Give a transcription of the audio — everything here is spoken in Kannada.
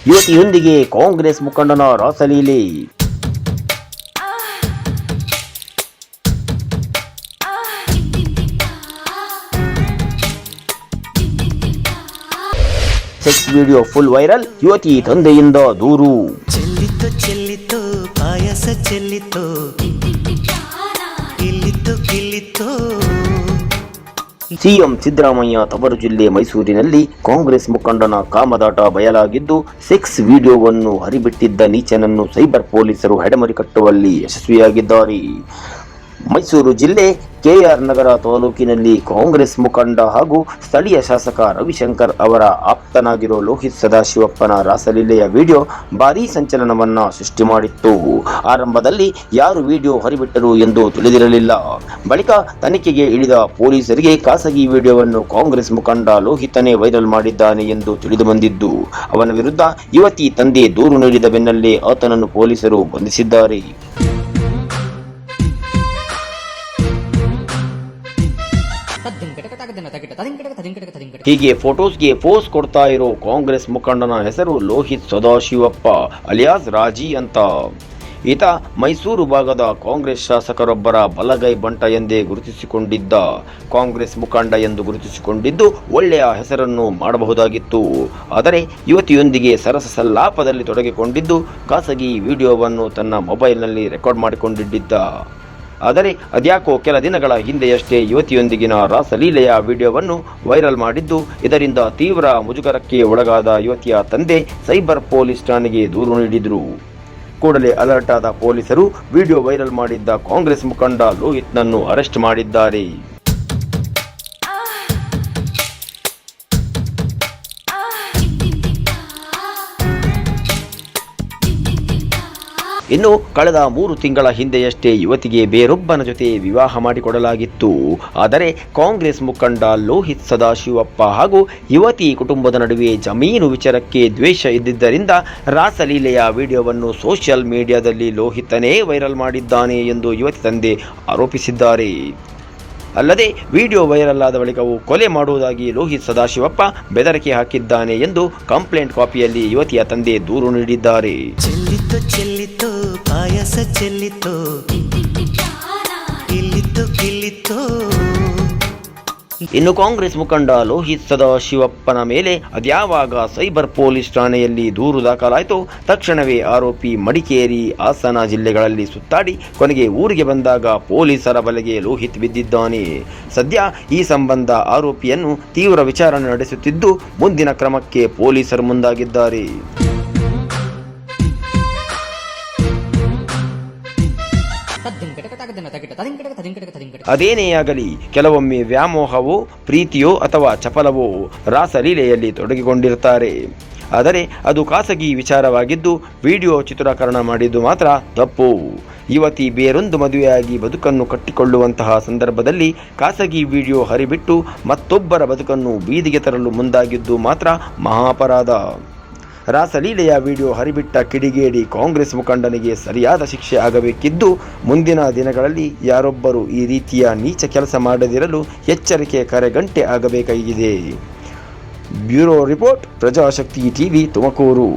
ಯುವತಿಯೊಂದಿಗೆ ಕಾಂಗ್ರೆಸ್ ಮುಖಂಡನ ರಾಸಲೀಲೆ. ಸೆಕ್ಸ್ ವಿಡಿಯೋ ಫುಲ್ ವೈರಲ್, ಯುವತಿ ತಂದೆಯಿಂದ ದೂರು. ಚೆಲ್ಲಿತ್ತು ಪಾಯಸ ಚೆಲ್ಲಿತ್ತು ಕಿಲ್ಲಿತ್ತು. ಸಿಎಂ ಸಿದ್ದರಾಮಯ್ಯ ತವರು ಜಿಲ್ಲೆ ಮೈಸೂರಿನಲ್ಲಿ ಕಾಂಗ್ರೆಸ್ ಮುಖಂಡನ ಕಾಮದಾಟ ಬಯಲಾಗಿದ್ದು, ಸೆಕ್ಸ್ ವಿಡಿಯೋವನ್ನು ಹರಿಬಿಟ್ಟಿದ್ದ ನೀಚನನ್ನು ಸೈಬರ್ ಪೊಲೀಸರು ಹೆಡಮರಿ ಕಟ್ಟುವಲ್ಲಿ ಯಶಸ್ವಿಯಾಗಿದ್ದಾರೆ. ಮೈಸೂರು ಜಿಲ್ಲೆ ಕೆಆರ್ ನಗರ ತಾಲೂಕಿನಲ್ಲಿ ಕಾಂಗ್ರೆಸ್ ಮುಖಂಡ ಹಾಗೂ ಸ್ಥಳೀಯ ಶಾಸಕ ರವಿಶಂಕರ್ ಅವರ ಆಪ್ತನಾಗಿರೋ ಲೋಹಿತ್ ಸದಾಶಿವಪ್ಪನ ರಾಸಲೀಲೆಯ ವಿಡಿಯೋ ಭಾರೀ ಸಂಚಲನವನ್ನ ಸೃಷ್ಟಿ ಮಾಡಿತ್ತು. ಆರಂಭದಲ್ಲಿ ಯಾರು ವಿಡಿಯೋ ಹರಿಬಿಟ್ಟರು ಎಂದು ತಿಳಿದಿರಲಿಲ್ಲ. ಬಳಿಕ ತನಿಖೆಗೆ ಇಳಿದ ಪೊಲೀಸರಿಗೆ ಖಾಸಗಿ ವಿಡಿಯೋವನ್ನು ಕಾಂಗ್ರೆಸ್ ಮುಖಂಡ ಲೋಹಿತನೇ ವೈರಲ್ ಮಾಡಿದ್ದಾನೆ ಎಂದು ತಿಳಿದು ಬಂದಿದ್ದು, ಅವನ ವಿರುದ್ಧ ಯುವತಿ ತಂದೆ ದೂರು ನೀಡಿದ ಬೆನ್ನಲ್ಲೇ ಆತನನ್ನು ಪೊಲೀಸರು ಬಂಧಿಸಿದ್ದಾರೆ. ಹೀಗೆ ಫೋಟೋಸ್ಗೆ ಪೋಸ್ ಕೊಡ್ತಾ ಇರೋ ಕಾಂಗ್ರೆಸ್ ಮುಖಂಡನ ಹೆಸರು ಲೋಹಿತ್ ಸದಾಶಿವಪ್ಪ ಅಲಿಯಾಸ್ ರಾಜಿ ಅಂತ. ಈತ ಮೈಸೂರು ಭಾಗದ ಕಾಂಗ್ರೆಸ್ ಶಾಸಕರೊಬ್ಬರ ಬಲಗೈ ಬಂಟ ಎಂದೇ ಗುರುತಿಸಿಕೊಂಡಿದ್ದ. ಕಾಂಗ್ರೆಸ್ ಮುಖಂಡ ಎಂದು ಗುರುತಿಸಿಕೊಂಡಿದ್ದು ಒಳ್ಳೆಯ ಹೆಸರನ್ನು ಮಾಡಬಹುದಾಗಿತ್ತು. ಆದರೆ ಯುವತಿಯೊಂದಿಗೆ ಸರಸ ಸಲ್ಲಾಪದಲ್ಲಿ ತೊಡಗಿಕೊಂಡಿದ್ದು ಖಾಸಗಿ ವಿಡಿಯೋವನ್ನು ತನ್ನ ಮೊಬೈಲ್ನಲ್ಲಿ ರೆಕಾರ್ಡ್ ಮಾಡಿಕೊಂಡಿದ್ದ. ಆದರೆ ಅದ್ಯಾಕೋ ಕೆಲ ದಿನಗಳ ಹಿಂದೆಯಷ್ಟೇ ಯುವತಿಯೊಂದಿಗಿನ ರಾಸಲೀಲೆಯ ವಿಡಿಯೋವನ್ನು ವೈರಲ್ ಮಾಡಿದ್ದು, ಇದರಿಂದ ತೀವ್ರ ಮುಜುಗರಕ್ಕೆ ಒಳಗಾದ ಯುವತಿಯ ತಂದೆ ಸೈಬರ್ ಪೊಲೀಸ್ ಠಾಣೆಗೆ ದೂರು ನೀಡಿದರು. ಕೂಡಲೇ ಅಲರ್ಟ್ ಆದ ಪೊಲೀಸರು ವಿಡಿಯೋ ವೈರಲ್ ಮಾಡಿದ್ದ ಕಾಂಗ್ರೆಸ್ ಮುಖಂಡ ಲೋಹಿತ್ನನ್ನು ಅರೆಸ್ಟ್ ಮಾಡಿದ್ದಾರೆ. ಇನ್ನು ಕಳೆದ 3 ತಿಂಗಳ ಹಿಂದೆಯಷ್ಟೇ ಯುವತಿಗೆ ಬೇರೊಬ್ಬನ ಜೊತೆ ವಿವಾಹ ಮಾಡಿಕೊಡಲಾಗಿತ್ತು. ಆದರೆ ಕಾಂಗ್ರೆಸ್ ಮುಖಂಡ ಲೋಹಿತ್ ಸದಾಶಿವಪ್ಪ ಹಾಗೂ ಯುವತಿ ಕುಟುಂಬದ ನಡುವೆ ಜಮೀನು ವಿಚಾರಕ್ಕೆ ದ್ವೇಷ ಇದ್ದಿದ್ದರಿಂದ ರಾಸಲೀಲೆಯ ವಿಡಿಯೋವನ್ನು ಸೋಷಿಯಲ್ ಮೀಡಿಯಾದಲ್ಲಿ ಲೋಹಿತನೇ ವೈರಲ್ ಮಾಡಿದ್ದಾನೆ ಎಂದು ಯುವತಿ ತಂದೆ ಆರೋಪಿಸಿದ್ದಾರೆ. ಅಲ್ಲದೆ ವಿಡಿಯೋ ವೈರಲ್ ಆದ ಬಳಿಕವೂ ಕೊಲೆ ಮಾಡುವುದಾಗಿ ಲೋಹಿತ್ ಸದಾಶಿವಪ್ಪ ಬೆದರಿಕೆ ಹಾಕಿದ್ದಾನೆ ಎಂದು ಕಂಪ್ಲೇಂಟ್ ಕಾಪಿಯಲ್ಲಿ ಯುವತಿಯ ತಂದೆ ದೂರು ನೀಡಿದ್ದಾರೆ. ಚೆಲ್ಲಿತ್ತು ಪಾಯಸ ಚೆಲ್ಲಿತ್ತು ಕಿಲ್ಲಿತ್ತು. ಇನ್ನು ಕಾಂಗ್ರೆಸ್ ಮುಖಂಡ ಲೋಹಿತ್ ಸದಾಶಿವಪ್ಪನ ಮೇಲೆ ಅದ್ಯಾವಾಗ ಸೈಬರ್ ಪೊಲೀಸ್ ಠಾಣೆಯಲ್ಲಿ ದೂರು ದಾಖಲಾಯಿತು, ತಕ್ಷಣವೇ ಆರೋಪಿ ಮಡಿಕೇರಿ, ಹಾಸನ ಜಿಲ್ಲೆಗಳಲ್ಲಿ ಸುತ್ತಾಡಿ ಕೊನೆಗೆ ಊರಿಗೆ ಬಂದಾಗ ಪೊಲೀಸರ ಬಲೆಗೆ ಲೋಹಿತ್ ಬಿದ್ದಿದ್ದಾನೆ. ಸದ್ಯ ಈ ಸಂಬಂಧ ಆರೋಪಿಯನ್ನು ತೀವ್ರ ವಿಚಾರಣೆ ನಡೆಸುತ್ತಿದ್ದು ಮುಂದಿನ ಕ್ರಮಕ್ಕೆ ಪೊಲೀಸರು ಮುಂದಾಗಿದ್ದಾರೆ. ಅದೇನೇ ಆಗಲಿ, ಕೆಲವೊಮ್ಮೆ ವ್ಯಾಮೋಹವೋ ಪ್ರೀತಿಯೋ ಅಥವಾ ಚಪಲವೋ ರಾಸಲೀಲೆಯಲ್ಲಿ ತೊಡಗಿಕೊಂಡಿರುತ್ತಾರೆ. ಆದರೆ ಅದು ಖಾಸಗಿ ವಿಚಾರವಾಗಿದ್ದು ವಿಡಿಯೋ ಚಿತ್ರೀಕರಣ ಮಾಡಿದ್ದು ಮಾತ್ರ ತಪ್ಪು. ಯುವತಿ ಬೇರೊಂದು ಮದುವೆಯಾಗಿ ಬದುಕನ್ನು ಕಟ್ಟಿಕೊಳ್ಳುವಂತಹ ಸಂದರ್ಭದಲ್ಲಿ ಖಾಸಗಿ ವಿಡಿಯೋ ಹರಿಬಿಟ್ಟು ಮತ್ತೊಬ್ಬರ ಬದುಕನ್ನು ಬೀದಿಗೆ ತರಲು ಮುಂದಾಗಿದ್ದು ಮಾತ್ರ ಮಹಾಪರಾಧ. ರಾಸಲೀಲೆಯ ವಿಡಿಯೋ ಹರಿಬಿಟ್ಟ ಕಿಡಿಗೇಡಿ ಕಾಂಗ್ರೆಸ್ ಮುಖಂಡನಿಗೆ ಸರಿಯಾದ ಶಿಕ್ಷೆ ಆಗಬೇಕಿದ್ದು, ಮುಂದಿನ ದಿನಗಳಲ್ಲಿ ಯಾರೊಬ್ಬರು ಈ ರೀತಿಯ ನೀಚ ಕೆಲಸ ಮಾಡದಿರಲು ಎಚ್ಚರಿಕೆ ಕರೆಗಂಟೆ ಆಗಬೇಕಾಗಿದೆ. Bureau report, Prajashakti TV, Tumakuru.